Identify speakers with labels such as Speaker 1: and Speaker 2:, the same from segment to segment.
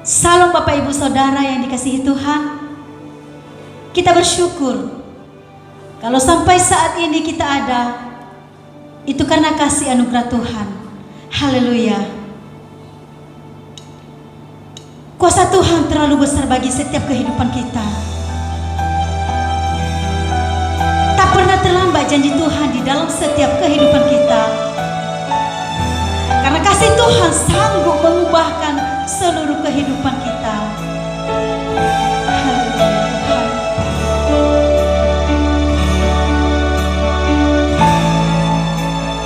Speaker 1: Salam Bapak Ibu Saudara yang dikasihi Tuhan. Kita bersyukur kalau sampai saat ini kita ada, itu karena kasih anugerah Tuhan. Haleluya. Kuasa Tuhan terlalu besar bagi setiap kehidupan kita. Tak pernah terlambat janji Tuhan di dalam setiap kehidupan kita. Karena kasih Tuhan sanggup mengubahkan seluruh kehidupan kita.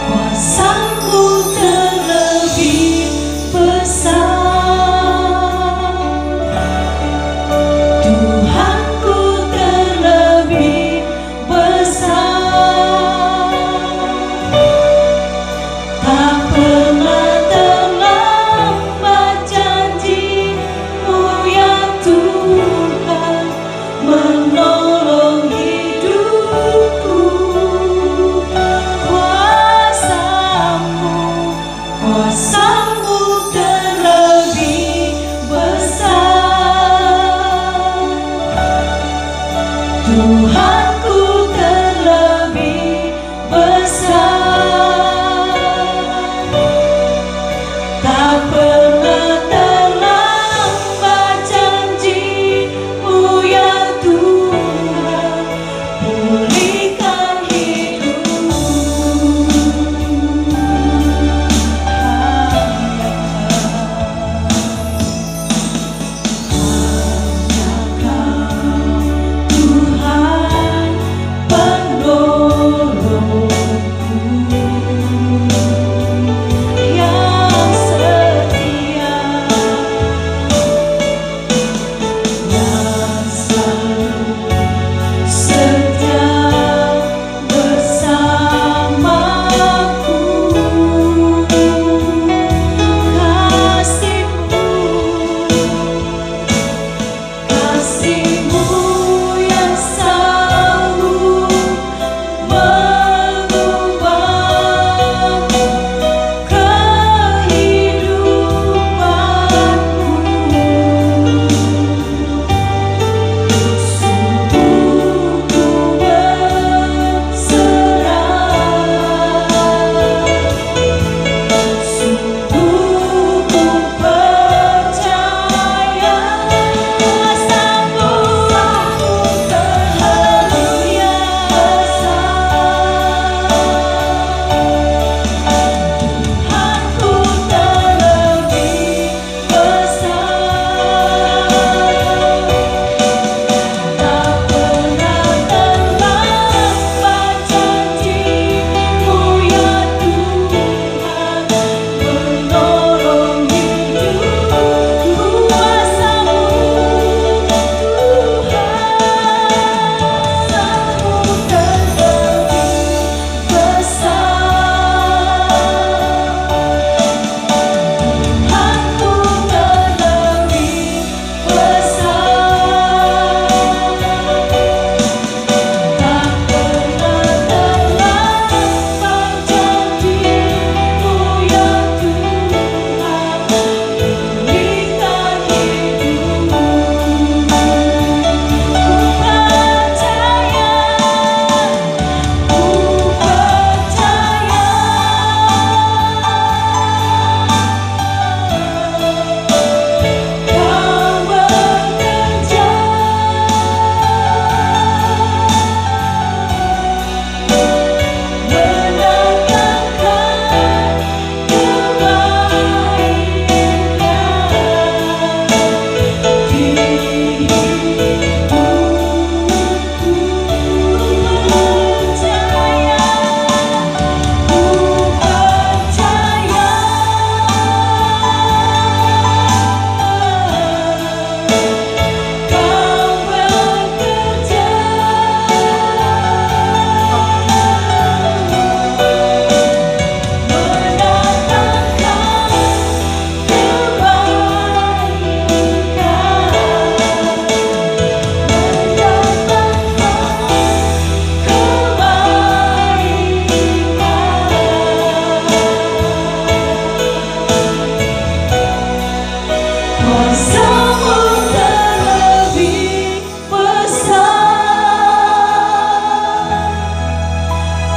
Speaker 1: Kuasa-Mu terlebih besar, Tuhanku terlebih besar, tak pernah terlambat janji-Mu ya Tuhan.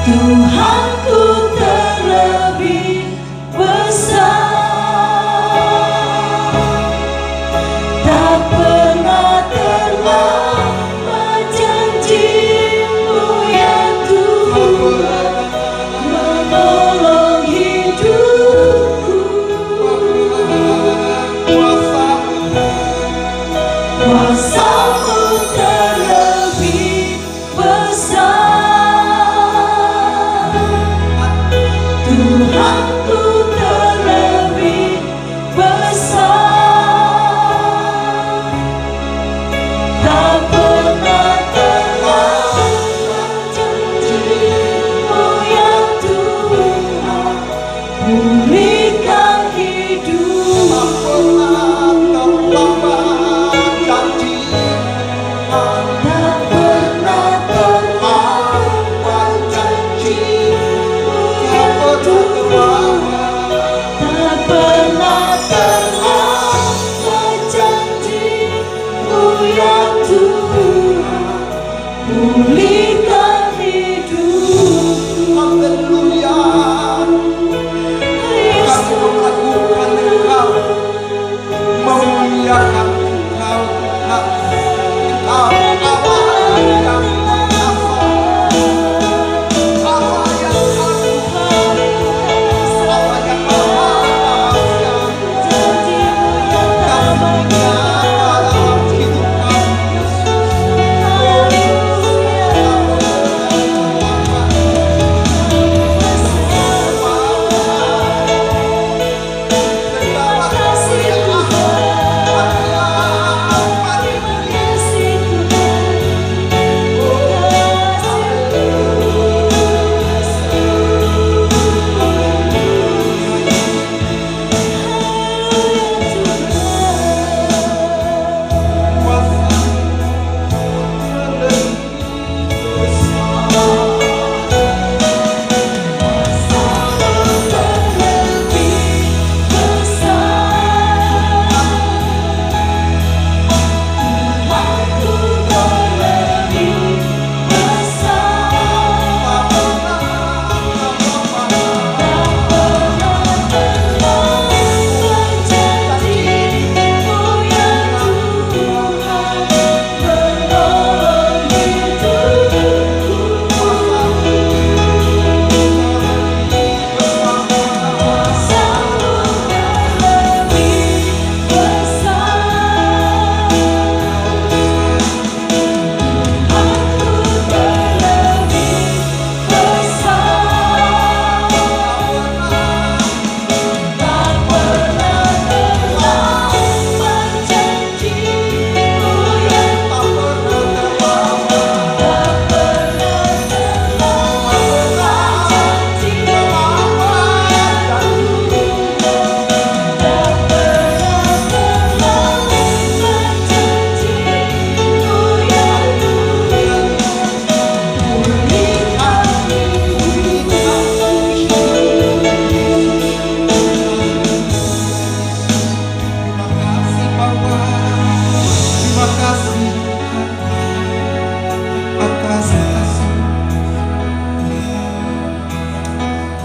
Speaker 1: Tuhanku terlebih besar, tak pernah terlambat janji-Mu ya Tuhan, menolong hidupku. Kuasa-Mu terlebih besar, Tuhanku terlebih besar, tak pernah terlambat janji-Mu ya Tuhan, pulihkan hidupku. Tak pernah terlambat janji-Mu ya Tuhan, tak pernah terlambat janji-Mu ya Tuhan, pulihkan hidupku.
Speaker 2: Haleluya. Kami mengagunkan Engkau, memuliakan Engkau, Tuhan. Engkau Allah yang perkasa, Allah yang agung, Allah yang maha rahasia. Kasih-Mu nyata dalam hidup kami, Yesus.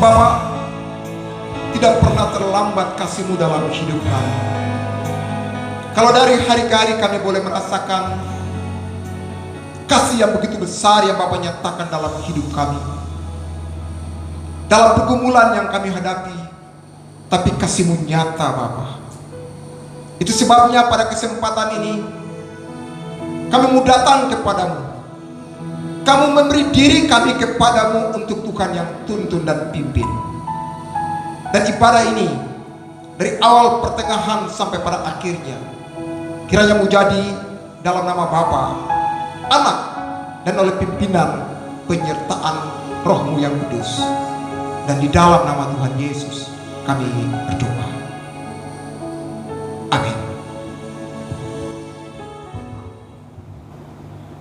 Speaker 2: Bapa, tidak pernah terlambat kasih-Mu dalam hidup kami. Kalau dari hari ke hari kami boleh merasakan kasih yang begitu besar yang Bapa nyatakan dalam hidup kami, dalam pergumulan yang kami hadapi, tapi kasih-Mu nyata Bapa. Itu sebabnya pada kesempatan ini kami mau datang kepadamu. Kamu memberi diri kami kepadamu untuk Tuhan yang tuntun dan pimpin. Dan ibadah ini dari awal pertengahan sampai pada akhirnya kiranya menjadi dalam nama Bapa, Anak, dan oleh pimpinan penyertaan Roh-Mu yang kudus. Dan di dalam nama Tuhan Yesus kami berdoa. Amin.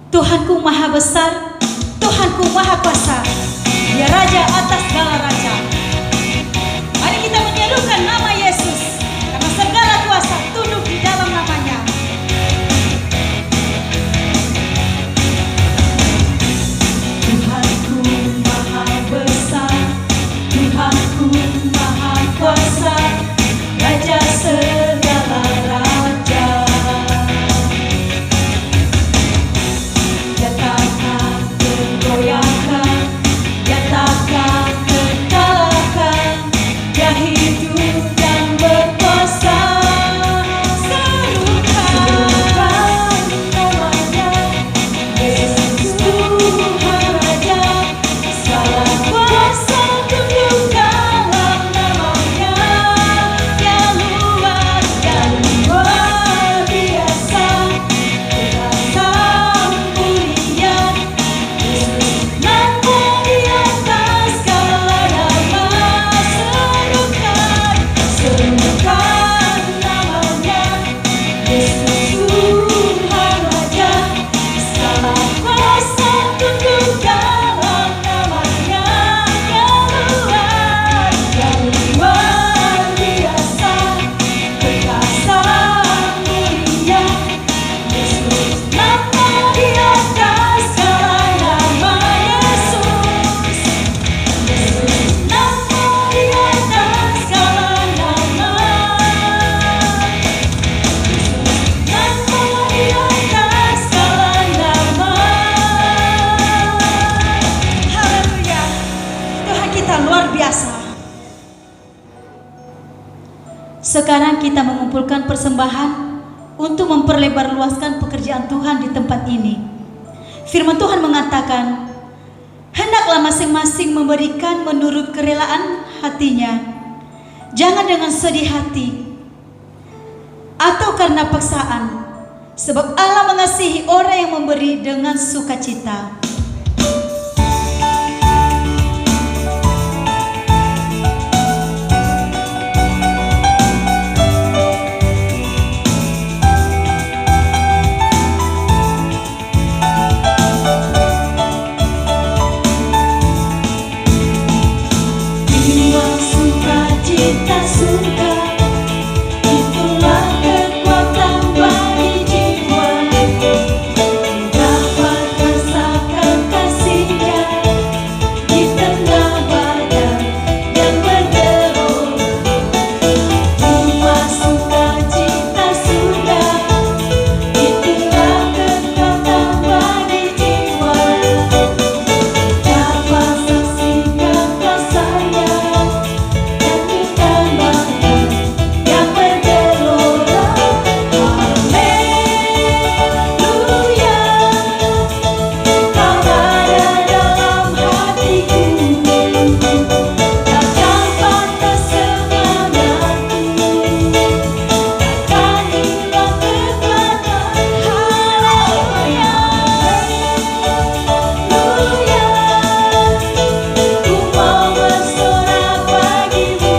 Speaker 1: Tuhanku maha besar, Tuhanku maha kuasa, Dia Raja atas segala raja. Mari kita menyerukan nama Yesus, karena segala kuasa tunduk di dalam namanya. Tuhanku maha besar, luar biasa. Sekarang kita mengumpulkan persembahan untuk memperlebar luaskan pekerjaan Tuhan di tempat ini. Firman Tuhan mengatakan, hendaklah masing-masing memberikan menurut kerelaan hatinya, jangan dengan sedih hati atau karena paksaan, sebab Allah mengasihi orang yang memberi dengan sukacita.
Speaker 3: Cita surga, itulah kekuatan bagi jiwa, dapat rasakan kasihnya di tengah badan yang bergelora. Rumah sukacita surga, itulah kekuatan bagi jiwa, dapat saksikan kasihnya yang bergelora. Haleluya, Kau ada dalam hatiku, takkan patah semangatku, takkan hilang kekuatan. Haleluya, haleluya, ku mau bersorak bagimu.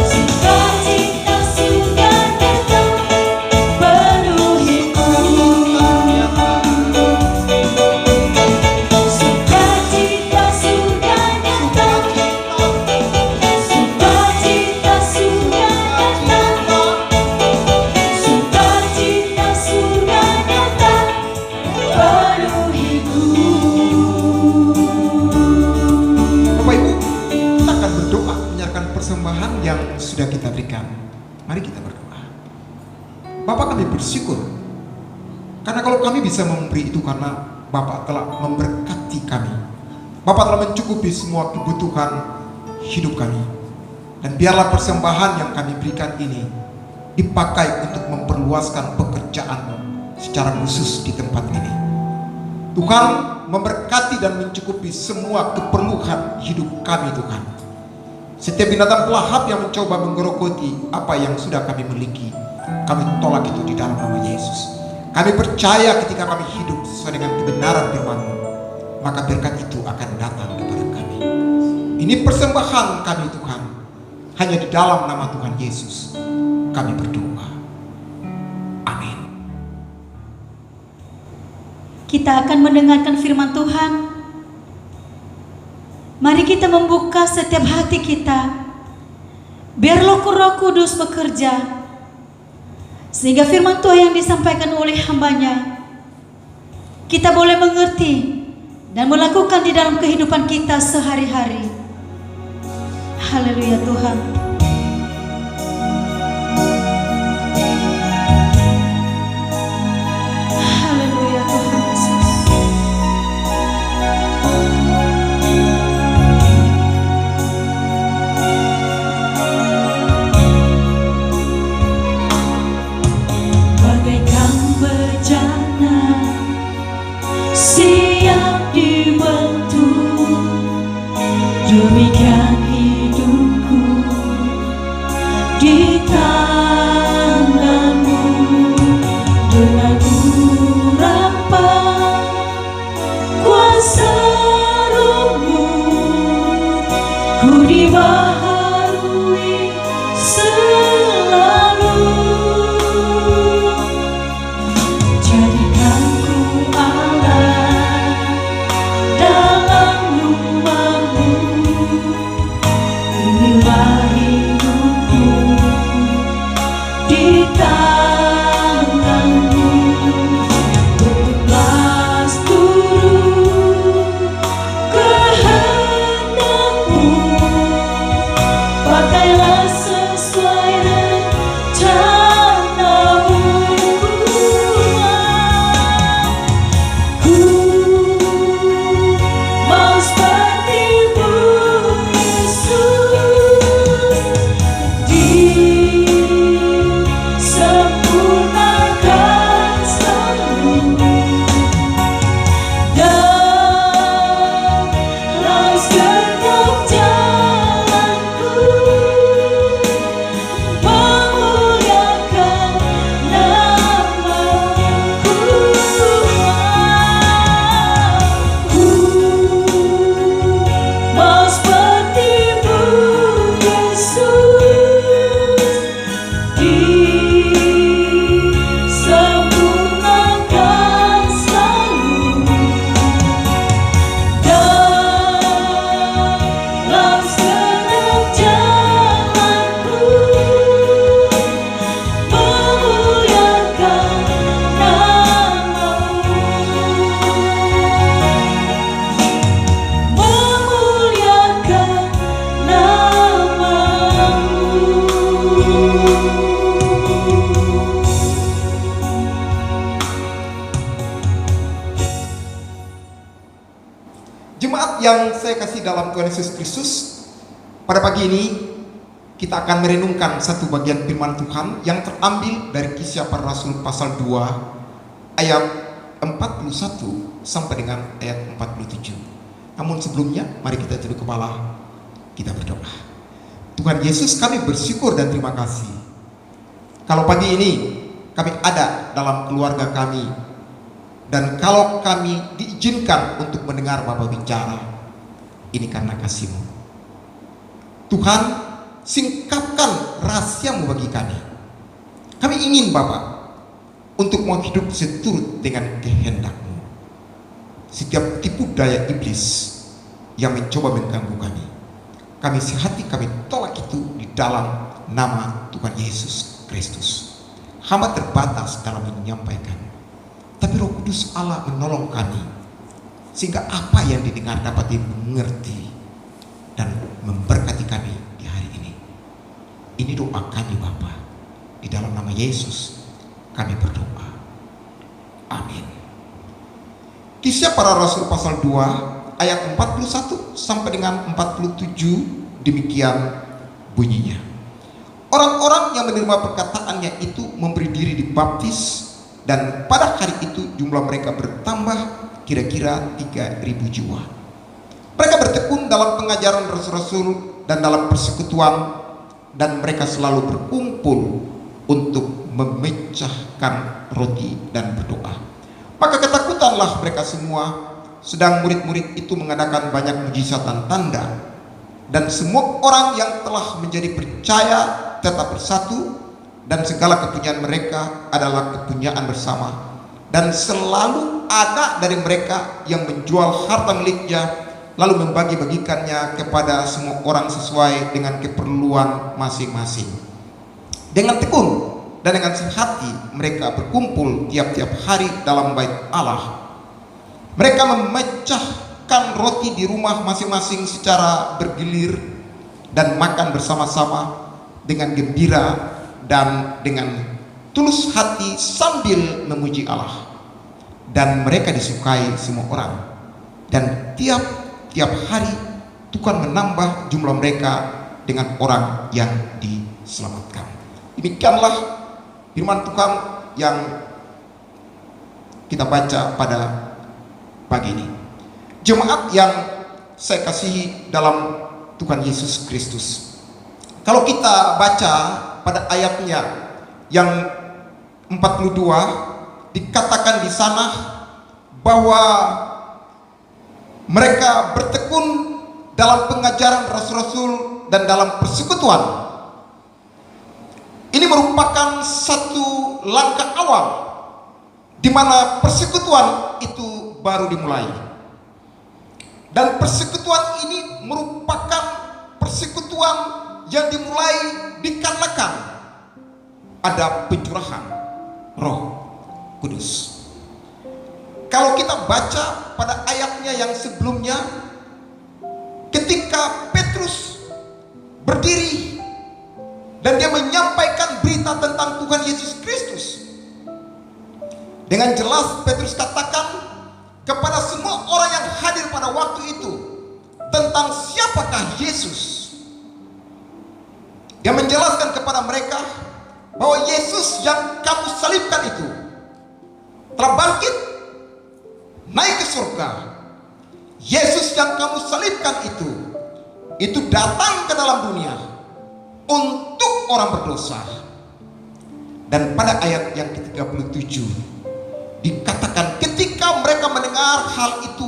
Speaker 3: Sukacita surga datang penuhiku. Sukacita surga datang. Sukacita surga datang. Sukacita surga datang penuhiku.
Speaker 2: Bapak Ibu, kita akan berdoa menyerahkan persembahan yang sudah kita berikan. Mari kita berdoa. Bapak, kami bersyukur karena kalau kami bisa memberi itu karena Bapak telah memberkati kami. Bapak telah mencukupi semua kebutuhan hidup kami. Dan biarlah persembahan yang kami berikan ini dipakai untuk memperluaskan pekerjaan secara khusus di tempat ini. Tuhan memberkati dan mencukupi semua keperluan hidup kami, Tuhan. Setiap binatang pelahap yang mencoba menggerogoti apa yang sudah kami miliki, kami tolak itu di dalam nama Yesus. Kami percaya ketika kami hidup sesuai dengan kebenaran firman-Mu, maka berkat itu akan datang kepada kami. Ini persembahan kami, Tuhan. Hanya di dalam nama Tuhan Yesus kami berdoa. Amin.
Speaker 1: Kita akan mendengarkan firman Tuhan. Mari kita membuka setiap hati kita, biar Roh Kudus bekerja, sehingga firman Tuhan yang disampaikan oleh hambanya kita boleh mengerti dan melakukan di dalam kehidupan kita sehari-hari. Haleluya Tuhan. Haleluya Tuhan Yesus.
Speaker 3: Bagaikan bejana siap dibentuk, demikian hidupku di tangan-Mu. Dengan urapan kuasa Roh-Mu, ku dibaharui selalu. Jadikanku Allah dalam rumah-Mu, inilah hidupku di tangan-Mu. Bertugas turut kehendak-Mu,
Speaker 2: yang saya kasih dalam Tuhan Yesus Kristus, pada pagi ini kita akan merenungkan satu bagian firman Tuhan yang terambil dari Kisah Para Rasul pasal 2 ayat 41 sampai dengan ayat 47. Namun sebelumnya, mari kita tunduk kepala, kita berdoa. Tuhan Yesus, kami bersyukur dan terima kasih kalau pagi ini kami ada dalam keluarga kami, dan kalau kami diizinkan untuk mendengar Bapa bicara, ini karena kasih-Mu. Tuhan, singkapkan rahasia-Mu bagi kami. Kami ingin Bapa untuk mau hidup seturut dengan kehendak-Mu. Setiap tipu daya iblis yang mencoba mengganggu kami sehati, kami tolak itu di dalam nama Tuhan Yesus Kristus. Hamba terbatas dalam menyampaikan, tapi Roh Kudus Allah menolong kami sehingga apa yang didengar dapat dimengerti dan memberkati kami di hari ini. Ini doa kami Bapa, di dalam nama Yesus kami berdoa. Amin. Kisah Para Rasul pasal 2 ayat 41 sampai dengan 47 demikian bunyinya. Orang-orang yang menerima perkataannya itu memberi diri dibaptis, dan pada hari itu jumlah mereka bertambah kira-kira 3.000 jiwa. Mereka bertekun dalam pengajaran rasul-rasul dan dalam persekutuan, dan mereka selalu berkumpul untuk memecahkan roti dan berdoa. Maka ketakutanlah mereka semua, sedang murid-murid itu mengadakan banyak mujizat dan tanda, dan semua orang yang telah menjadi percaya tetap bersatu, dan segala kepunyaan mereka adalah kepunyaan bersama, dan selalu ada dari mereka yang menjual harta miliknya lalu membagi-bagikannya kepada semua orang sesuai dengan keperluan masing-masing. Dengan tekun dan dengan sehati mereka berkumpul tiap-tiap hari dalam bait Allah. Mereka memecahkan roti di rumah masing-masing secara bergilir dan makan bersama-sama dengan gembira dan dengan tulus hati sambil memuji Allah. Dan mereka disukai semua orang, dan tiap hari Tuhan menambah jumlah mereka dengan orang yang diselamatkan. Demikianlah firman Tuhan yang kita baca pada pagi ini. Jemaat yang saya kasihi dalam Tuhan Yesus Kristus, kalau kita baca pada ayatnya yang 42, dikatakan di sana bahwa mereka bertekun dalam pengajaran rasul-rasul dan dalam persekutuan. Ini merupakan satu langkah awal di mana persekutuan itu baru dimulai. Dan persekutuan ini merupakan persekutuan yang dimulai dikarenakan ada pencurahan Roh Kudus. Kalau kita baca pada ayatnya yang sebelumnya, ketika Petrus berdiri dan dia menyampaikan berita tentang Tuhan Yesus Kristus, dengan jelas Petrus katakan kepada semua orang yang hadir pada waktu itu tentang siapakah Yesus. Dia menjelaskan kepada mereka bahwa Yesus yang kamu salibkan itu telah bangkit, naik ke surga. Yesus yang kamu salibkan itu datang ke dalam dunia untuk orang berdosa. Dan pada ayat yang ke-37 dikatakan ketika mereka mendengar hal itu,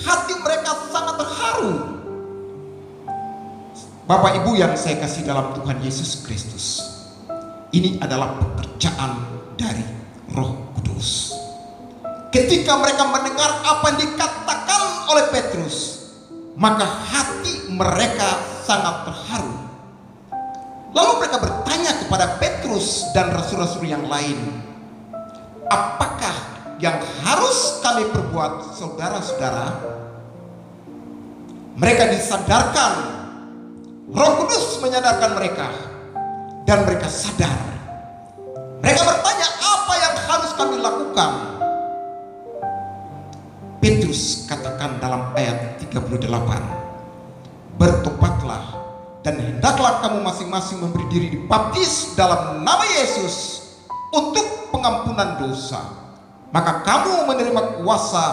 Speaker 2: hati mereka sangat terharu. Bapak Ibu yang saya kasih dalam Tuhan Yesus Kristus, ini adalah pekerjaan dari Roh Kudus. Ketika mereka mendengar apa yang dikatakan oleh Petrus, maka hati mereka sangat terharu. Lalu mereka bertanya kepada Petrus dan rasul-rasul yang lain, apakah yang harus kami perbuat, saudara-saudara? Mereka disadarkan, Roh Kudus menyadarkan mereka, dan mereka sadar. Mereka bertanya, apa yang harus kami lakukan? Petrus katakan dalam ayat 37, 38. Bertobatlah dan hendaklah kamu masing-masing memberi diri dibaptis dalam nama Yesus untuk pengampunan dosa, maka kamu menerima kuasa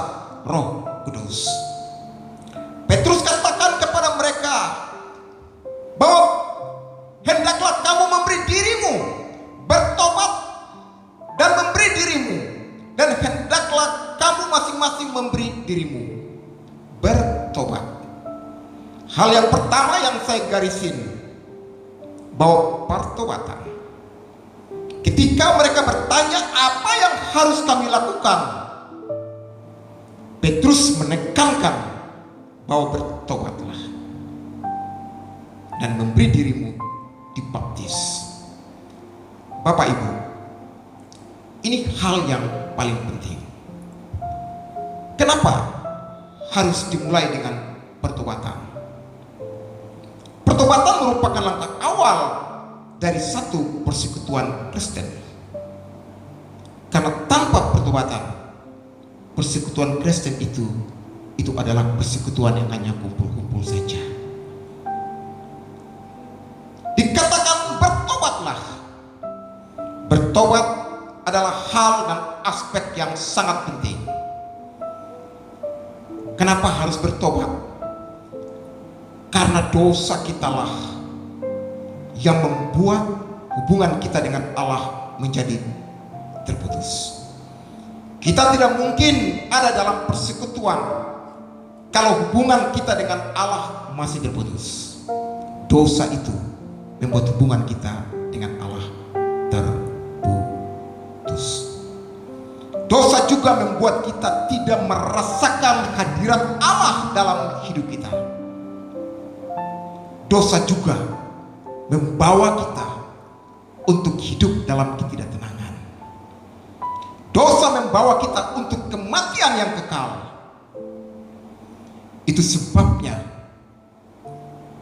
Speaker 2: Roh Kudus. Petrus katakan kepada mereka bahwa hendaklah kamu memberi dirimu bertobat dan memberi dirimu, dan hendaklah kamu masing-masing memberi dirimu bertobat. Hal yang pertama yang saya garisin bahwa pertobatan. Ketika mereka bertanya apa yang harus kami lakukan, Petrus menekankan bahwa bertobatlah dan memberi dirimu dibaptis. Bapak Ibu, ini hal yang paling penting. Kenapa harus dimulai dengan pertobatan? Pertobatan merupakan langkah awal dari satu persekutuan Kristen. Karena tanpa pertobatan, persekutuan Kristen itu adalah persekutuan yang hanya kumpul-kumpul saja. Dikatakan bertobatlah. Bertobat adalah hal dan aspek yang sangat penting. Kenapa harus bertobat? Karena dosa kitalah yang membuat hubungan kita dengan Allah menjadi terputus. Kita tidak mungkin ada dalam persekutuan kalau hubungan kita dengan Allah masih terputus. Dosa itu membuat hubungan kita dengan Allah terputus. Dosa juga membuat kita tidak merasakan hadirat Allah dalam hidup kita. Dosa juga membawa kita untuk hidup dalam ketidaktenangan. Dosa membawa kita untuk kematian yang kekal. Itu sebabnya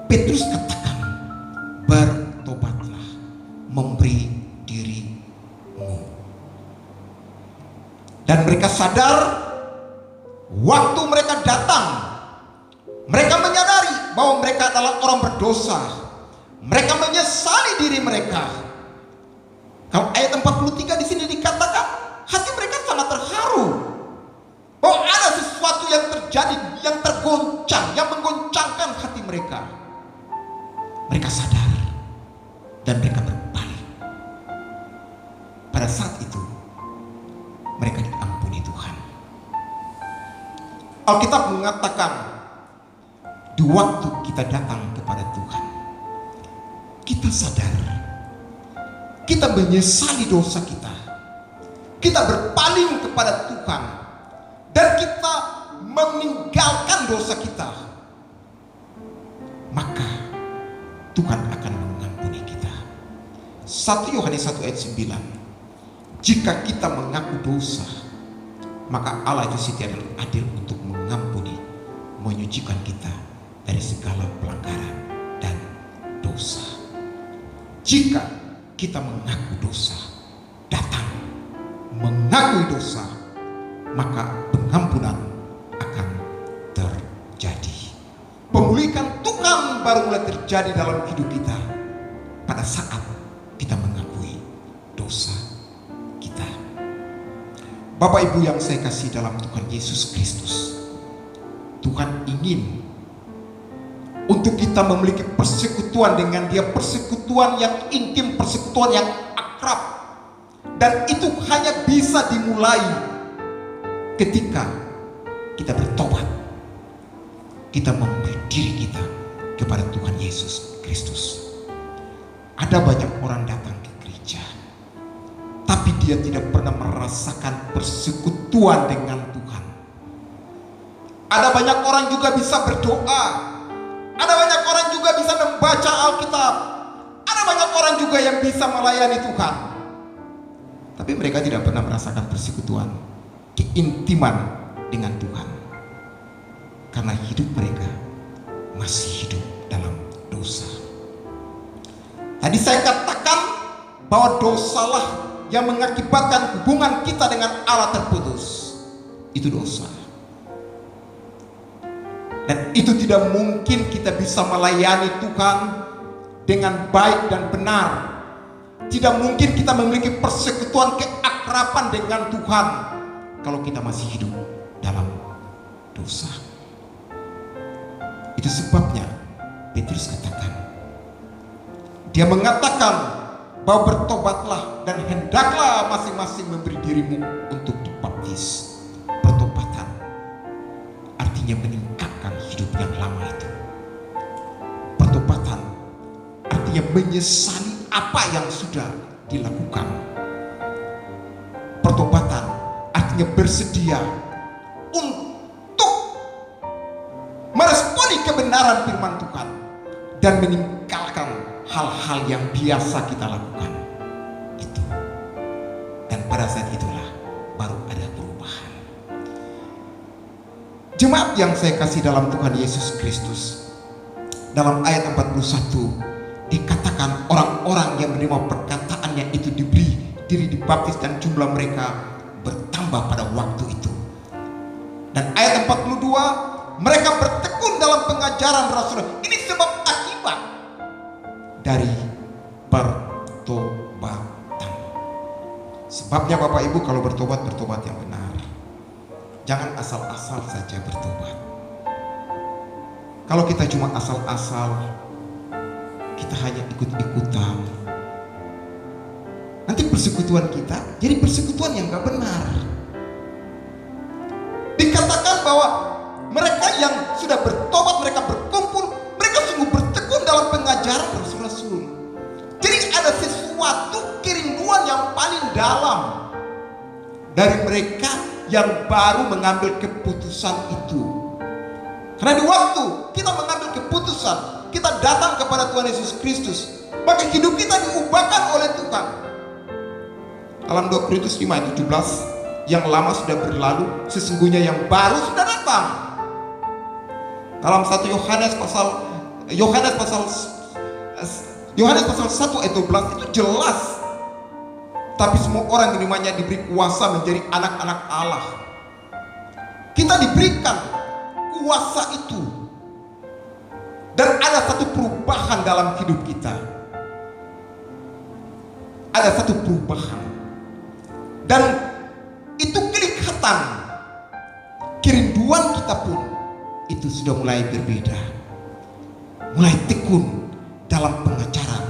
Speaker 2: Petrus katakan, bertobatlah, memberi dirimu. Dan mereka sadar waktu mereka datang, mereka menyadari bahwa mereka adalah orang berdosa. Mereka menyesali diri mereka. Kalau ayat 43 di sini dikatakan, hati mereka sangat terharu bahwa ada sesuatu yang terjadi, yang tergoncang, yang menggoncangkan hati mereka. Mereka sadar dan mereka berbalik. Pada saat itu mereka diampuni Tuhan. Alkitab mengatakan, di waktu kita datang kepada Tuhan, kita sadar, kita menyesali dosa kita, kita berpaling kepada Tuhan, dan kita meninggalkan dosa kita, maka Tuhan akan mengampuni kita. 1 Yohanes 1 ayat 9, jika kita mengaku dosa, maka Allah itu setia dan adil untuk mengampuni, menyucikan kita dari segala pelanggaran dan dosa. Jika kita mengaku dosa, datang mengakui dosa, maka pengampunan akan terjadi. Pemulihan Tuhan baru mulai terjadi dalam hidup kita pada saat kita mengakui dosa kita. Bapak Ibu yang saya kasih dalam Tuhan Yesus Kristus, Tuhan ingin untuk kita memiliki persekutuan dengan Dia, persekutuan yang intim, persekutuan yang akrab. Dan itu hanya bisa dimulai ketika kita bertobat, kita memberi diri kita kepada Tuhan Yesus Kristus. Ada banyak orang datang ke gereja, tapi dia tidak pernah merasakan persekutuan dengan Tuhan. Ada banyak orang juga bisa berdoa, ada banyak orang juga bisa membaca Alkitab, ada banyak orang juga yang bisa melayani Tuhan, tapi mereka tidak pernah merasakan persekutuan, keintiman dengan Tuhan, karena hidup mereka masih hidup dalam dosa. Tadi saya katakan bahwa dosalah yang mengakibatkan hubungan kita dengan Allah terputus. Itu dosa. Dan Dan itu tidak mungkin kita bisa melayani Tuhan dengan baik dan benar. Tidak mungkin kita memiliki persekutuan keakraban dengan Tuhan kalau kita masih hidup dalam dosa. Itu sebabnya Petrus katakan, dia mengatakan bahwa bertobatlah dan hendaklah masing-masing memberi dirimu untuk dibaptis. Pertobatan artinya meninggalkan hidup yang lama itu. Pertobatan artinya menyesali apa yang sudah dilakukan. Pertobatan artinya bersedia untuk meresponi kebenaran firman Tuhan dan meninggalkan hal-hal yang biasa kita lakukan itu. Dan pada saat itulah baru ada perubahan. Jemaat yang saya kasih dalam Tuhan Yesus Kristus, dalam ayat 41 dikatakan orang-orang yang menerima perkataannya itu diberi diri dibaptis dan jumlah mereka bertambah pada waktu itu. Dan ayat 42, mereka bertekun dalam pengajaran Rasul. Ini sebab akibat dari pertobatan. Sebabnya Bapak Ibu kalau bertobat, bertobat yang benar. Jangan asal-asal saja bertobat. Kalau kita cuma asal-asal, kita hanya ikut-ikutan, nanti persekutuan kita jadi persekutuan yang gak benar. Dikatakan bahwa mereka yang sudah bertobat, mereka berkumpul, mereka sungguh bertekun dalam pengajaran Rasul-Rasul. Jadi ada sesuatu kerinduan yang paling dalam dari mereka yang baru mengambil keputusan itu. Karena di waktu kita mengambil keputusan, kita datang kepada Tuhan Yesus Kristus, maka hidup kita diubahkan oleh Tuhan. Dalam 2 Korintus 5 ayat 17, yang lama sudah berlalu, sesungguhnya yang baru sudah datang. Dalam 1 Yohanes pasal 1 ayat 12 itu jelas. Tapi semua orang yang namanya diberi kuasa menjadi anak-anak Allah. Kita diberikan kuasa itu. Dan ada satu perubahan dalam hidup kita. Ada satu perubahan. Dan itu kelihatan. Kerinduan kita pun itu sudah mulai berbeda. Mulai tekun dalam pengajaran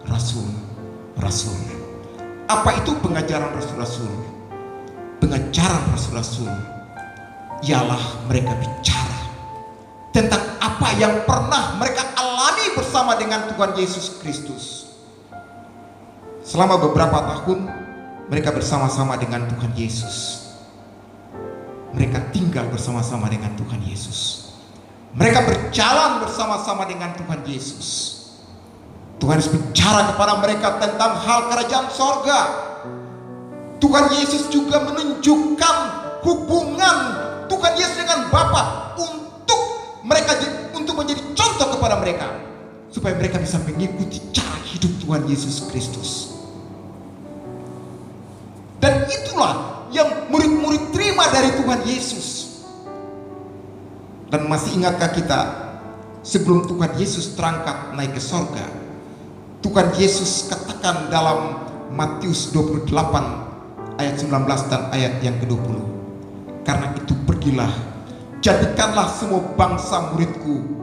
Speaker 2: Rasul-Rasul. Apa itu pengajaran Rasul-Rasul? Pengajaran Rasul-Rasul ialah mereka bicara tentang apa yang pernah mereka alami bersama dengan Tuhan Yesus Kristus. Selama beberapa tahun mereka bersama-sama dengan Tuhan Yesus. Mereka tinggal bersama-sama dengan Tuhan Yesus. Mereka berjalan bersama-sama dengan Tuhan Yesus. Tuhan Yesus bicara kepada mereka tentang hal kerajaan sorga. Tuhan Yesus juga menunjukkan hubungan Tuhan Yesus dengan Bapa untuk menjadi contoh kepada mereka, supaya mereka bisa mengikuti cara hidup Tuhan Yesus Kristus. Dan itulah yang murid-murid terima dari Tuhan Yesus. Dan masih ingatkah kita sebelum Tuhan Yesus terangkat naik ke sorga, Tuhan Yesus katakan dalam Matius 28 ayat 19 dan ayat yang ke-20, karena itu pergilah, jadikanlah semua bangsa muridku,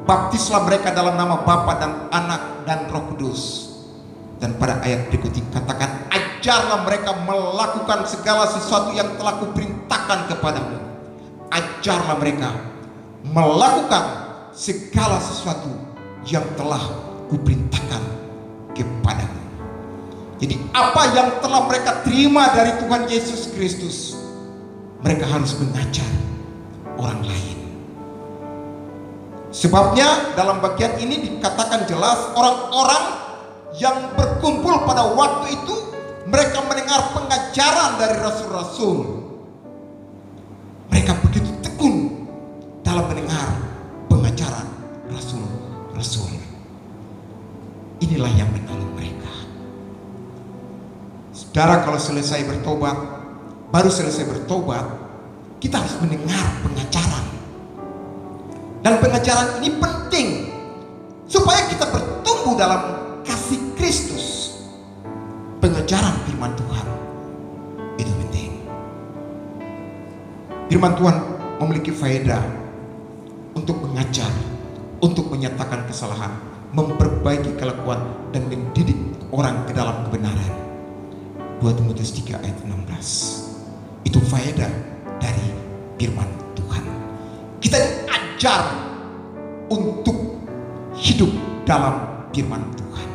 Speaker 2: baptislah mereka dalam nama Bapa dan Anak dan Roh Kudus. Dan pada ayat berikut dikatakan, ajarlah mereka melakukan segala sesuatu yang telah kuperintahkan kepadamu. Ajarlah mereka melakukan segala sesuatu yang telah kuperintahkan kepadamu. Jadi apa yang telah mereka terima dari Tuhan Yesus Kristus, mereka harus mengajar orang lain. Sebabnya dalam bagian ini dikatakan jelas, orang-orang yang berkumpul pada waktu itu, mereka mendengar pengajaran dari Rasul-Rasul. Mereka begitu tekun dalam mendengar pengajaran Rasul-Rasul. Inilah yang menolong mereka. Saudara, kalau selesai bertobat, baru selesai bertobat, kita harus mendengar pengajaran. Dan pengajaran ini penting supaya kita bertumbuh dalam kasih Kristus. Pengajaran firman Tuhan itu penting. Firman Tuhan memiliki faedah untuk mengajar, untuk menyatakan kesalahan, memperbaiki kelakuan, dan mendidik orang ke dalam kebenaran. 2 Timotius 3 ayat 16. Itu faedah dari firman Tuhan. Kita diajar untuk hidup dalam firman Tuhan.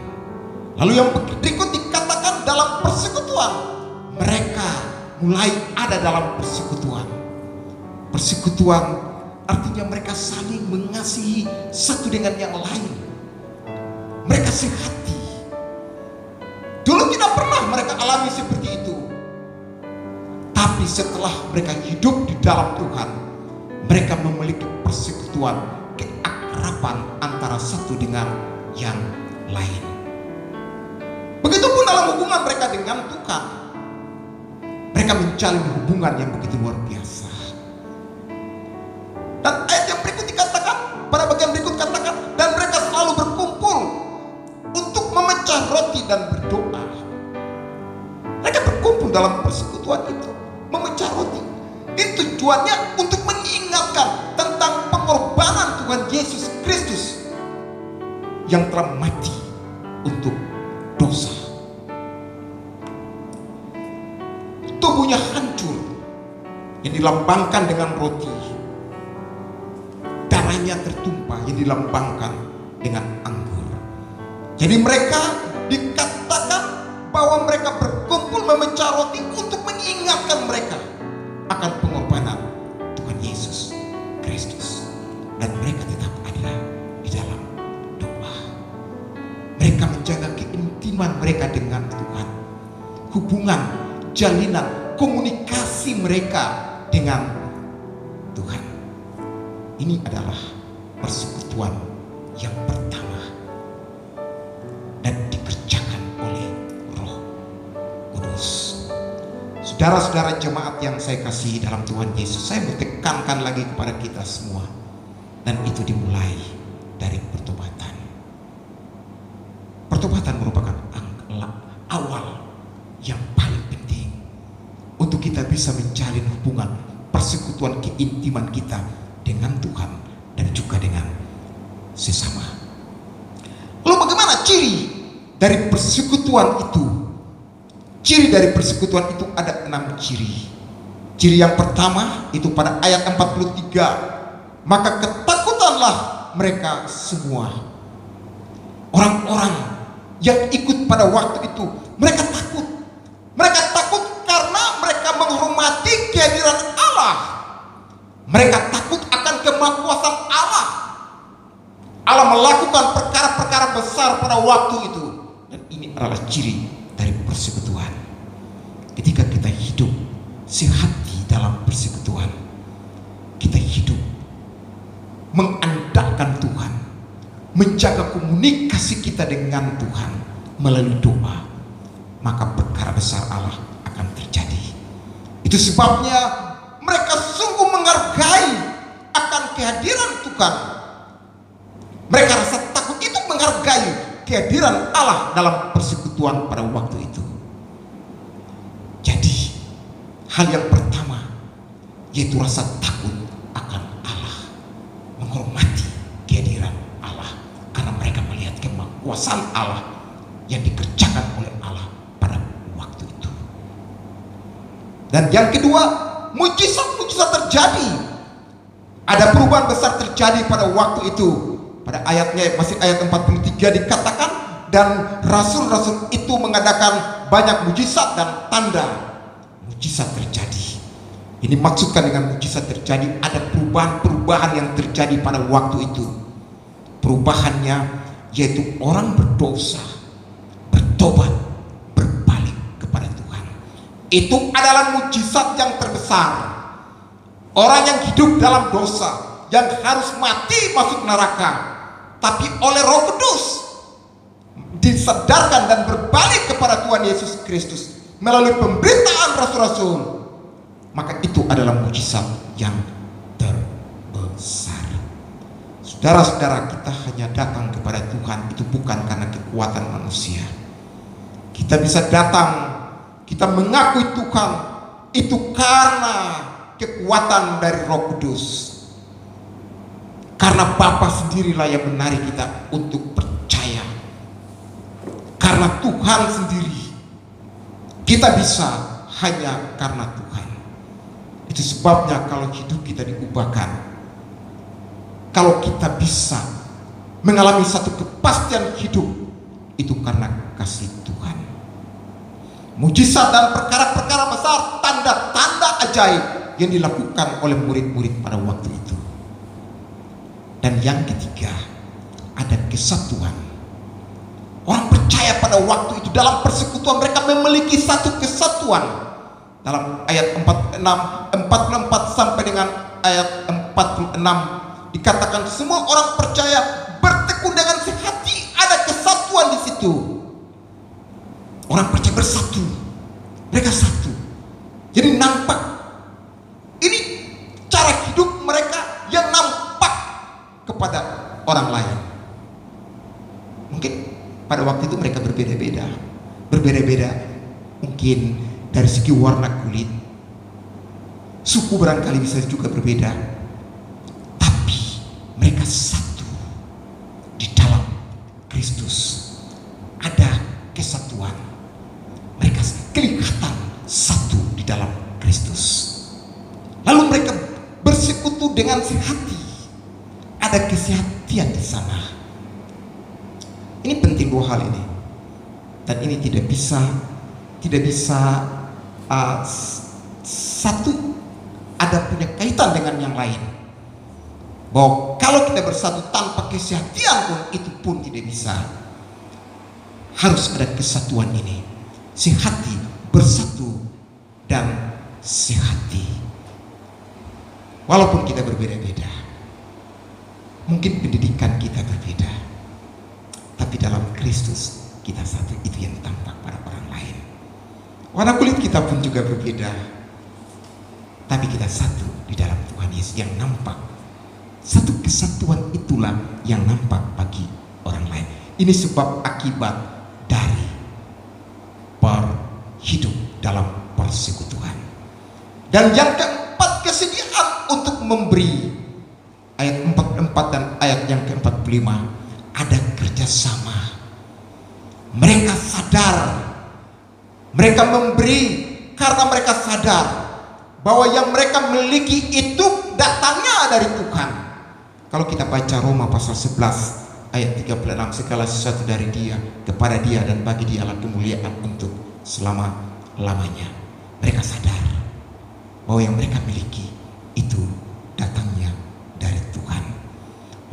Speaker 2: Lalu yang berikut dikatakan dalam persekutuan. Mereka mulai ada dalam persekutuan. Persekutuan artinya mereka saling mengasihi satu dengan yang lain. Mereka sehati. Dulu tidak pernah mereka alami seperti itu. Tapi setelah mereka hidup di dalam Tuhan, mereka memiliki persekutuan, keakraban antara satu dengan yang lain. Begitupun dalam hubungan mereka dengan Tuhan. Mereka menjalin hubungan yang begitu luar biasa. Dan ayat yang berikut dikatakan, pada bagian berikut katakan, dan mereka selalu berkumpul untuk memecah roti dan berdoa. Mereka berkumpul dalam persekutuan itu, memecah roti. Itu tujuannya untuk mengingatkan tentang pengorbanan Tuhan Yesus Kristus yang telah mati untuk dosa. Tubuhnya hancur yang dilambangkan dengan roti. Darahnya tertumpah yang dilambangkan dengan anggur. Jadi mereka dikatakan bahwa mereka berkumpul memecah roti untuk mengingatkan mereka akan pengorbanan Tuhan Yesus Kristus. Dan mereka tetap ada di dalam doa. Mereka menjaga keintiman mereka dengan Tuhan. Hubungan, jalinan, komunikasi mereka dengan Tuhan. Ini adalah persekutuan yang pertama dan dikerjakan oleh Roh Kudus. Saudara-saudara jemaat yang saya kasihi dalam Tuhan Yesus, saya bertekankan lagi kepada kita semua, dan itu dimulai dari pertobatan. Pertobatan merupakan awal yang paling penting untuk kita bisa menjalin hubungan persekutuan keintiman kita dengan Tuhan dan juga dengan sesama. Lalu bagaimana ciri dari persekutuan itu? Ciri dari persekutuan itu ada 6 ciri. Ciri yang pertama itu pada ayat 43. Maka ketakutanlah mereka semua. Orang-orang yang ikut pada waktu itu, mereka takut. Mereka takut karena mereka menghormati kehadiran Allah. Mereka takut akan kemahakuasaan Allah. Allah melakukan perkara-perkara besar pada waktu itu. Dan ini adalah ciri dari persekutuan. Ketika kita hidup sehati dalam persekutuan, kita hidup mengandalkan Tuhan, menjaga komunikasi kita dengan Tuhan melalui doa, maka perkara besar Allah akan terjadi. Itu sebabnya mereka sungguh menghargai akan kehadiran Tuhan. Mereka rasa takut itu menghargai kehadiran Allah dalam persekutuan pada waktu itu. Jadi hal yang pertama yaitu rasa takut akan Allah, menghormati kehadiran Allah, karena mereka melihat kemahakuasaan Allah yang dikerjakan oleh Allah pada waktu itu. Dan yang kedua, mujizat-mujizat terjadi. Ada perubahan besar terjadi pada waktu itu. Pada ayatnya, masih ayat 43 dikatakan, dan rasul-rasul itu mengadakan banyak mujizat dan tanda. Mujizat terjadi. Ini maksudkan dengan mujizat terjadi, ada perubahan-perubahan yang terjadi pada waktu itu. Perubahannya yaitu orang berdosa, bertobat, berbalik kepada Tuhan. Itu adalah mujizat yang terbesar. Orang yang hidup dalam dosa, yang harus mati masuk neraka, tapi oleh Roh Kudus disadarkan dan berbalik kepada Tuhan Yesus Kristus melalui pemberitaan rasul-rasul, maka itu adalah mujizat yang terbesar. Saudara-saudara, kita hanya datang kepada Tuhan itu bukan karena kekuatan manusia. Kita bisa datang, kita mengakui Tuhan itu karena kekuatan dari Roh Kudus. Karena Bapa sendirilah yang menarik kita untuk percaya. Karena Tuhan sendiri kita bisa hanya karena Tuhan. Itu sebabnya kalau hidup kita diubahkan, kalau kita bisa mengalami satu kepastian hidup, itu karena kasih Tuhan. Mujizat dan perkara-perkara besar, tanda-tanda ajaib yang dilakukan oleh murid-murid pada waktu itu. Dan yang ketiga, ada kesatuan. Orang percaya pada waktu itu dalam persekutuan mereka memiliki satu kesatuan. Dalam ayat 44 sampai dengan ayat 46 dikatakan semua orang percaya bertekun dengan sehati, ada kesatuan di situ. Orang percaya bersatu, mereka satu. Jadi nampak ini cara hidup mereka yang nampak kepada orang lain. Mungkin pada waktu itu mereka berbeda-beda, mungkin dari segi warna kulit, suku barangkali bisa juga berbeda, tapi mereka satu di dalam Kristus. Ada kesatuan, mereka kelihatan satu di dalam Kristus. Lalu mereka bersekutu dengan sehati, ada kesehatian di sana. Ini penting dua hal ini, dan ini tidak bisa satu ada punya kaitan dengan yang lain. Bahwa kalau kita bersatu tanpa kesehatian pun itu pun tidak bisa. Harus ada kesatuan ini, sehati, bersatu dan sehati. Walaupun kita berbeda-beda, mungkin pendidikan kita berbeda, tapi dalam Kristus kita satu. Itu yang tampak pada orang lain. Warna kulit kita pun juga berbeda, tapi kita satu di dalam Tuhan Yesus yang nampak. Satu kesatuan itulah yang nampak bagi orang lain. Ini sebab akibat dari hidup dalam persekutuan. Dan yang keempat, kesediaan untuk memberi. Ayat 44 dan ayat yang ke-45 ada kerjasama. Mereka sadar, mereka memberi karena mereka sadar bahwa yang mereka miliki itu datangnya dari Tuhan. Kalau kita baca Roma pasal 11 ayat 36, segala sesuatu dari Dia, kepada Dia, dan bagi Dialah kemuliaan untuk selama-lamanya. Mereka sadar bahwa yang mereka miliki itu datangnya dari Tuhan.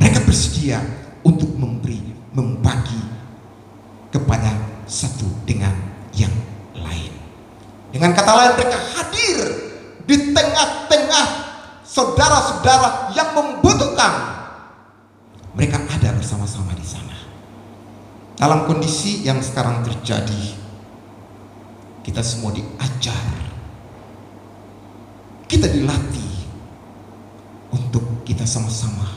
Speaker 2: Mereka bersedia untuk memberi, membagi kepada satu dengan yang lain. Dengan kata lain, mereka hadir di tengah-tengah saudara-saudara yang membutuhkan. Mereka ada bersama-sama di sana. Dalam kondisi yang sekarang terjadi, kita semua diajar, kita dilatih untuk kita sama-sama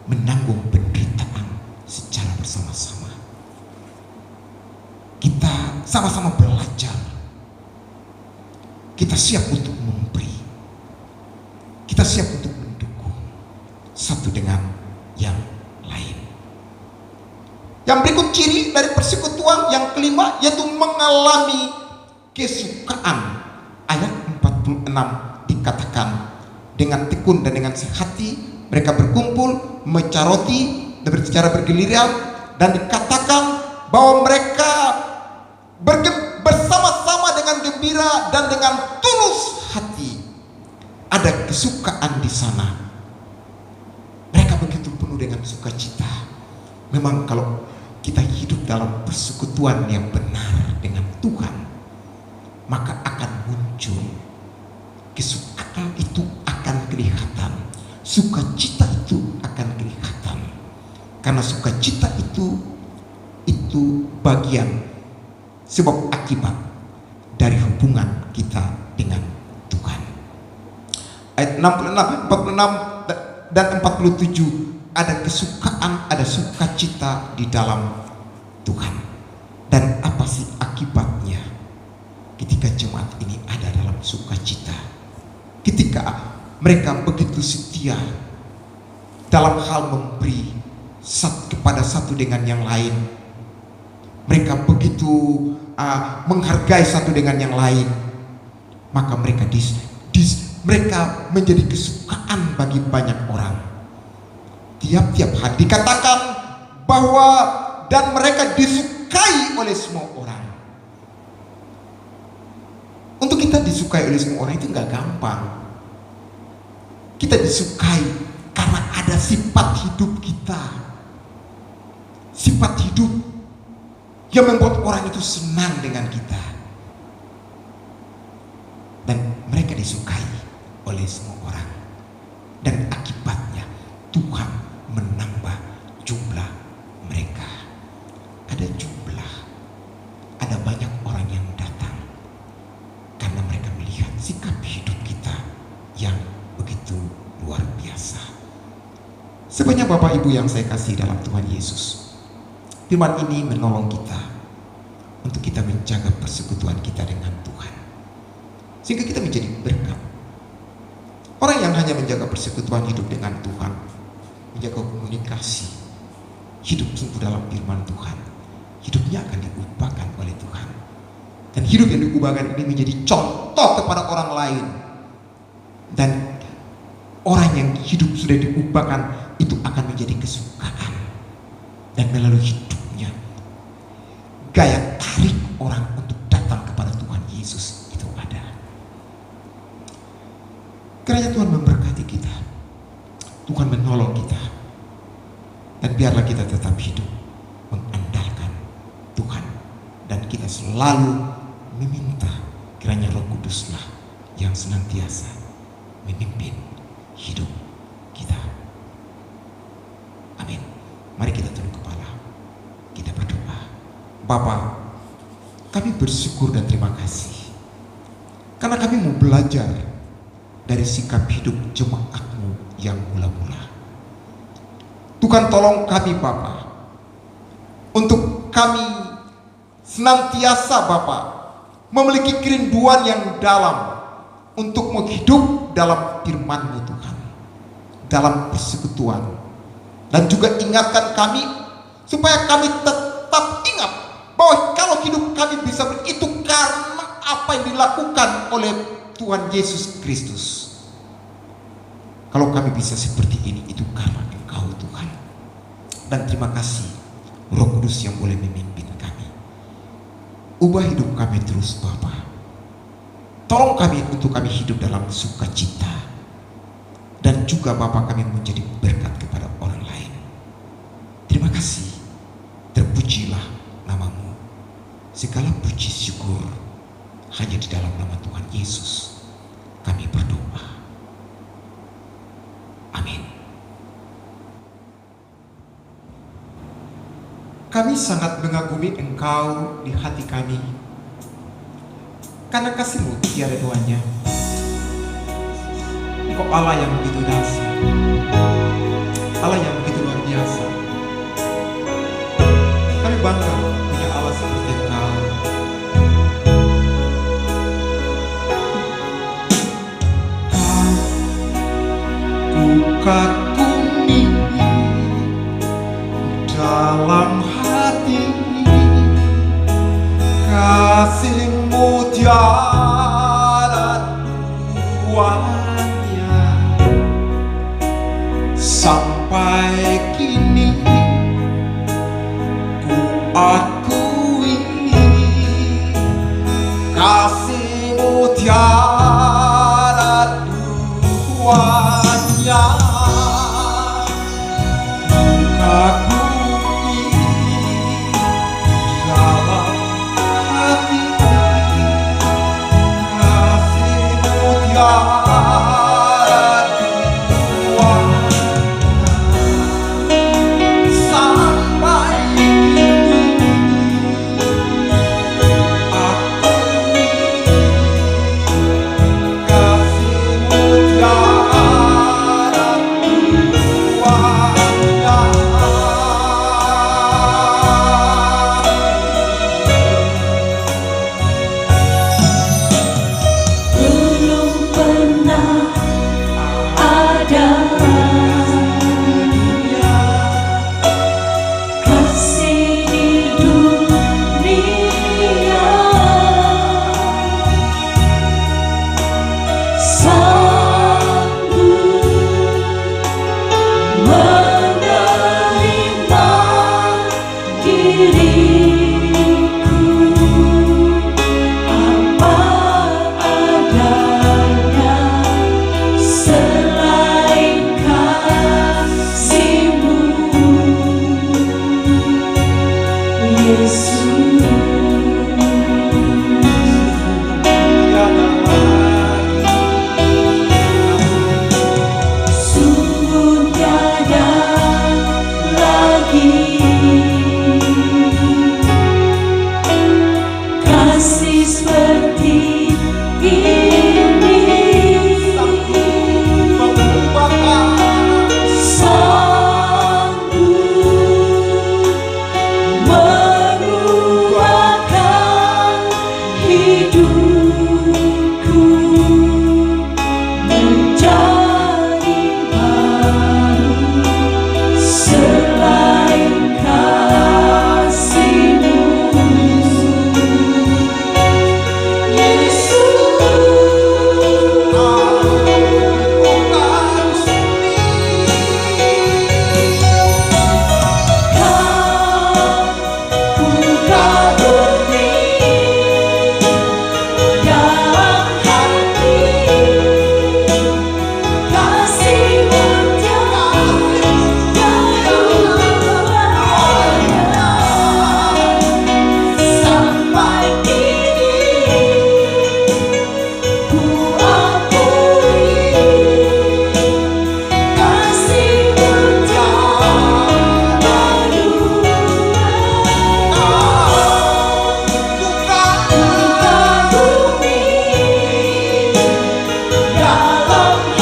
Speaker 2: menanggung penderitaan secara bersama-sama. Kita sama-sama belajar. Kita siap untuk memberi. Kita siap untuk mendukung satu dengan yang lain. Yang berikut ciri dari persekutuan yang kelima, yaitu mengalami kesukaan. Ayat 46 dikatakan, dengan tekun dan dengan sehati mereka berkumpul, memecah roti dan berbicara bergiliran, dan dikatakan bahwa mereka bersama-sama dengan gembira dan dengan tulus hati. Ada kesukaan di sana. Mereka begitu penuh dengan sukacita. Memang kalau kita hidup dalam persekutuan yang benar dengan Tuhan, maka akan muncul kesukaan itu, akan kelihatan. Sukacita itu akan kelihatan. Karena sukacita itu bagian, sebab akibat dari hubungan kita dengan Tuhan. Ayat 46 dan 47, ada kesukaan, ada sukacita di dalam Tuhan. Dan apa sih akibatnya ketika jemaat ini ada dalam sukacita? Ketika mereka begitu setia dalam hal memberi kepada satu dengan yang lain, mereka begitu menghargai satu dengan yang lain, maka mereka mereka menjadi kesukaan bagi banyak orang. Tiap-tiap hari dikatakan bahwa dan mereka disukai oleh semua orang. Untuk kita disukai oleh semua orang itu nggak gampang. Kita disukai karena ada sifat hidup kita, sifat hidup yang membuat orang itu senang dengan kita, dan mereka disukai oleh semua orang. Dan akibatnya Tuhan menambah jumlah mereka. Ada jumlah, ada banyak orang yang datang karena mereka melihat sikap hidup kita yang begitu luar biasa. Sebanyak Bapak Ibu yang saya kasih dalam Tuhan Yesus, firman ini menolong kita untuk kita menjaga persekutuan kita dengan Tuhan, sehingga kita menjadi berkat. Orang yang hanya menjaga persekutuan hidup dengan Tuhan, menjaga komunikasi, hidup sungguh dalam firman Tuhan, hidupnya akan diubahkan oleh Tuhan. Dan hidup yang diubahkan ini menjadi contoh kepada orang lain. Dan orang yang hidup sudah diubahkan itu akan menjadi kesukaan. Dan melalui hidupnya, gaya tarik orang untuk datang kepada Tuhan Yesus itu ada. Kiranya Tuhan memberkati kita, Tuhan menolong kita, dan biarlah kita tetap hidup mengandalkan Tuhan, dan kita selalu meminta kiranya Roh Kuduslah yang senantiasa memimpin hidup kita. Amin. Mari kita tunduk kepala, kita berdoa. Bapa, kami bersyukur dan terima kasih karena kami mau belajar dari sikap hidup jemaat-Mu yang mula-mula. Tuhan, tolong kami Bapa, untuk kami senantiasa Bapa memiliki kerinduan yang dalam untuk menghidup dalam firman-Mu Tuhan, dalam persekutuan. Dan juga ingatkan kami supaya kami tetap ingat bahwa kalau hidup kami bisa itu karena apa yang dilakukan oleh Tuhan Yesus Kristus. Kalau kami bisa seperti ini itu karena Engkau Tuhan. Dan terima kasih Roh Kudus yang boleh memimpin kami. Ubah hidup kami terus Bapa. Tolong kami untuk kami hidup dalam sukacita. Dan juga Bapa, kami menjadi berkat kepada orang lain. Terima kasih. Terpujilah nama-Mu. Segala puji syukur hanya di dalam nama Tuhan Yesus kami berdoa. Amin. Kami sangat mengagumi Engkau di hati kami, karena kasih-Mu tiada duanya. Engkau Allah yang begitu dahsyat, Allah yang begitu luar biasa. Kami bangga punya Allah seperti Engkau. Ku kagumi dalam hati, kasih-Mu tiada duanya. Sampai kini ku akui kasih-Mu tiada duanya. Ku kagumi dalam hati, kasih-Mu tiada duanya. Sampai kini
Speaker 3: diriku apa adanya selain kasih-Mu, Yesus. Sungguh tiada lagi kasih seperti ini, sanggup mengubahkan hidupku menjadi baru selain kasih-Mu, Yesus. Ku kagumi dalam hati kasih-Mu tiada duanya, sampai kini ku akui kasih-Mu tiada duanya. Kagumi dalam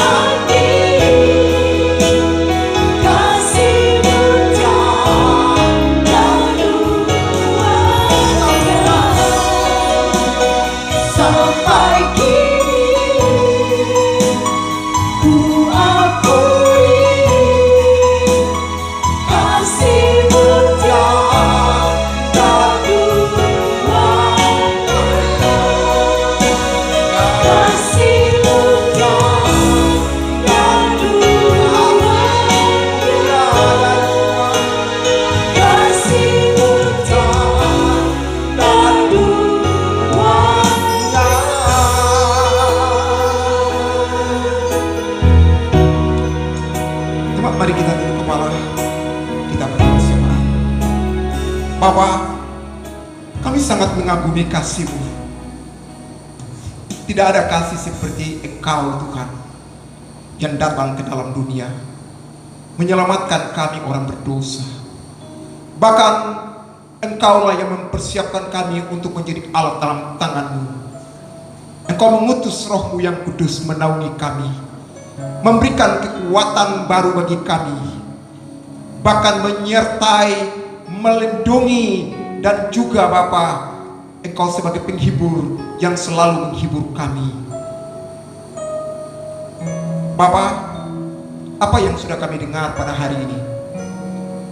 Speaker 3: hati kasih-Mu tiada duanya, sampai kini ku akui kasih-Mu tiada duanya, kasih-Mu tiada duanya, kasih-Mu tiada duanya.
Speaker 2: Coba mari kita tunduk kepala, kita berdoa. Bapa, kami sangat mengagumi kasih-Mu. Tidak ada kasih seperti Engkau Tuhan yang datang ke dalam dunia menyelamatkan kami orang berdosa. Bahkan Engkaulah yang mempersiapkan kami untuk menjadi alat dalam tangan-Mu. Engkau mengutus Roh-Mu yang kudus menaungi kami, memberikan kekuatan baru bagi kami, bahkan menyertai, melindungi, dan juga Bapa, Engkau sebagai penghibur yang selalu menghibur kami. Bapa, apa yang sudah kami dengar pada hari ini,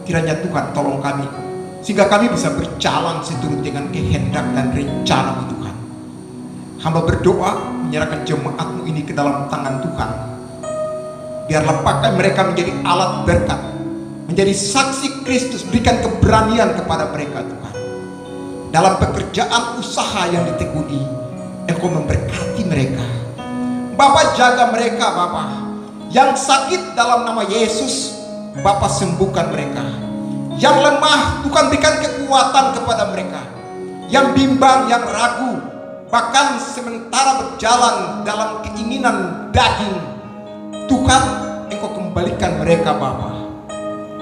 Speaker 2: kiranya Tuhan tolong kami, sehingga kami bisa berjalan seturut dengan kehendak dan rencana-Mu Tuhan. Hamba berdoa menyerahkan jemaat-Mu ini ke dalam tangan Tuhan. Biarlah pakai mereka menjadi alat berkat, menjadi saksi Kristus. Berikan keberanian kepada mereka Tuhan. Dalam pekerjaan usaha yang ditekuni, Engkau memberkati mereka. Bapa, jaga mereka Bapa. Yang sakit dalam nama Yesus, Bapa sembuhkan mereka. Yang lemah, Tuhan berikan kekuatan kepada mereka. Yang bimbang, yang ragu, bahkan sementara berjalan dalam keinginan daging, Tuhan, Engkau kembalikan mereka Bapa.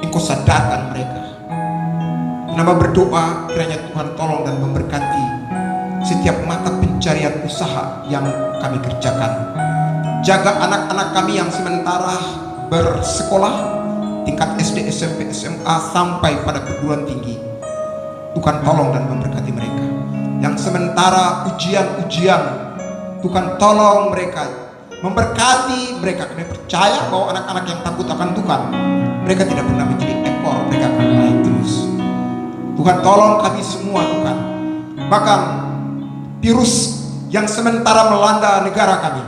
Speaker 2: Engkau sadarkan mereka. Nama berdoa, kiranya Tuhan tolong dan memberkati setiap mata pencarian usaha yang kami kerjakan. Jaga anak-anak kami yang sementara bersekolah tingkat SD, SMP, SMA sampai pada perguruan tinggi. Tuhan tolong dan memberkati mereka. Yang sementara ujian-ujian, Tuhan tolong mereka, memberkati mereka. Kami percaya bahwa anak-anak yang takut akan Tuhan, mereka tidak pernah menjadi ekor, mereka akan naik terus. Tuhan tolong kami semua Tuhan. Bahkan virus yang sementara melanda negara kami,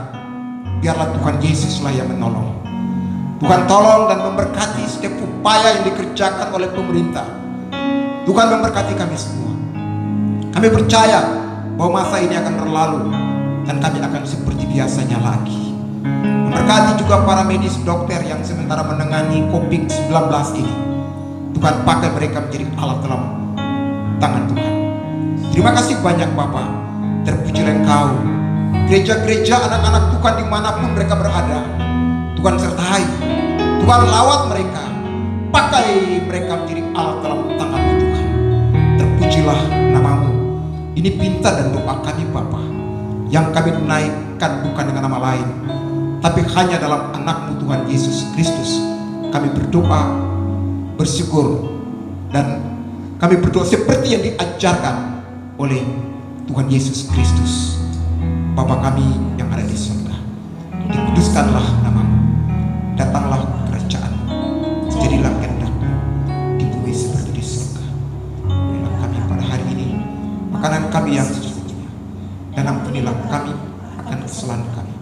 Speaker 2: biarlah Tuhan Yesuslah yang menolong. Tuhan tolong dan memberkati setiap upaya yang dikerjakan oleh pemerintah. Tuhan memberkati kami semua. Kami percaya bahwa masa ini akan berlalu dan kami akan seperti biasanya lagi. Memberkati juga para medis dokter yang sementara menangani COVID-19 ini. Tuhan pakai mereka menjadi alat dalam tangan Tuhan. Terima kasih banyak Bapak. Terpujilah Engkau. Gereja-gereja anak-anak Tuhan dimanapun mereka berada, Tuhan sertai, Tuhan lawat mereka, pakai mereka menjadi alat dalam tangan-Mu Tuhan. Terpujilah nama-Mu. Ini pinta dan doa kami Bapa, yang kami naikkan bukan dengan nama lain, tapi hanya dalam anak-Mu Tuhan Yesus Kristus. Kami berdoa, bersyukur, dan kami berdoa seperti yang diajarkan oleh Tuhan Yesus Kristus. Bapa kami yang ada di surga, dikuduskanlah nama-Mu, datanglah kerajaan-Mu, jadilah kehendak-Mu di bumi seperti di surga. Berilah kami pada hari ini makanan kami yang sesungguhnya, dan ampunilah kami akan kesalahan kami,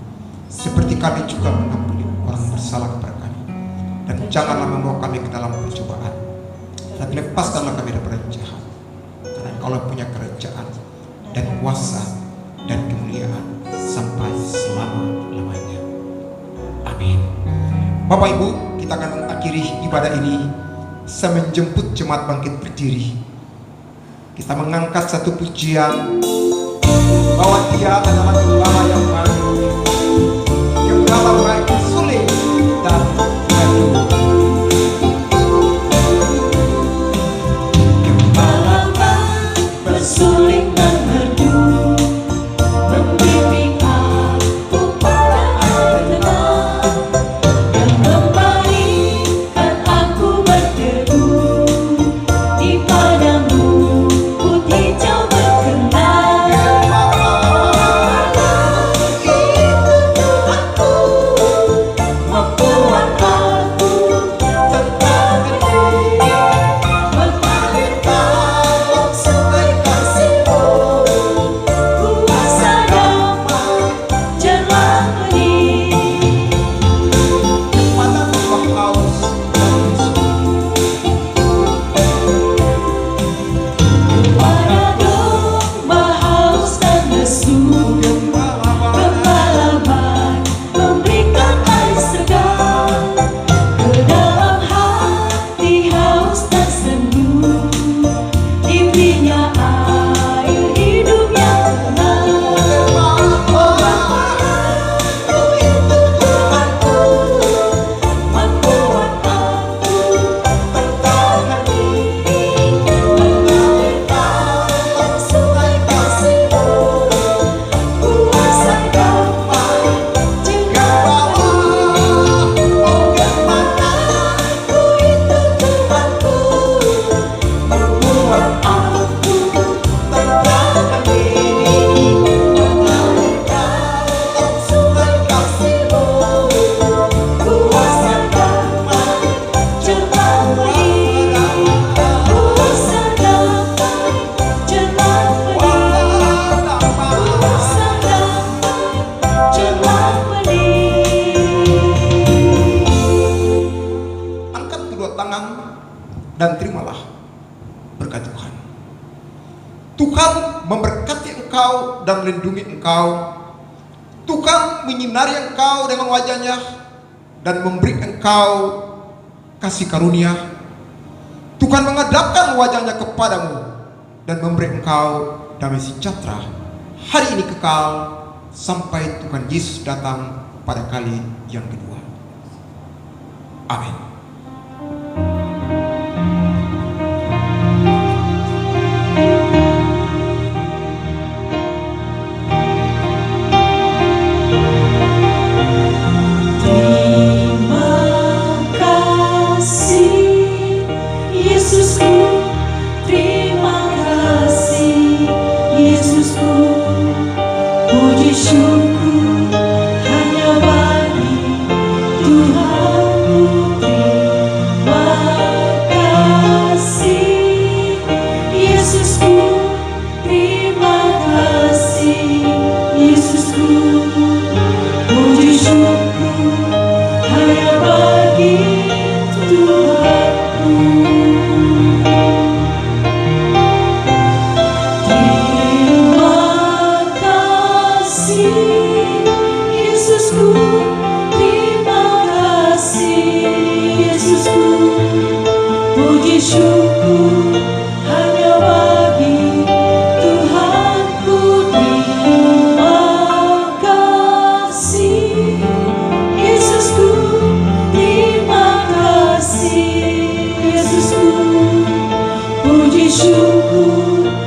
Speaker 2: seperti kami juga mengampuni orang bersalah kepada kami. Dan janganlah membawa kami ke dalam percobaan, tapi lepaskanlah kami daripada jahat, karena Engkau punya kerajaan dan kuasa dan kemuliaan sampai selama-lamanya. Amin. Bapak Ibu, kita akan mengakhiri ibadah ini. Saya menjemput jemaat bangkit berdiri. Kita mengangkat satu pujian bahwa Dia adalah gembala yang baru, gembala baik sulit dan gaduh.
Speaker 3: Gembala baik bersuling dan merdu, membimbing aku pada air tenang, dan membalikan aku berteduh di padamu, putih hijau berkenan.
Speaker 2: dan terimalah berkat Tuhan. Tuhan memberkati engkau dan melindungi engkau. Tuhan menyinari engkau dengan wajahnya dan memberi engkau kasih karunia. Tuhan menghadapkan wajahnya kepadamu dan memberi engkau damai sejahtera hari ini kekal sampai Tuhan Yesus datang pada kali yang kedua. Amin.
Speaker 3: Syukur hanya bagi Tuhan Putri. syukur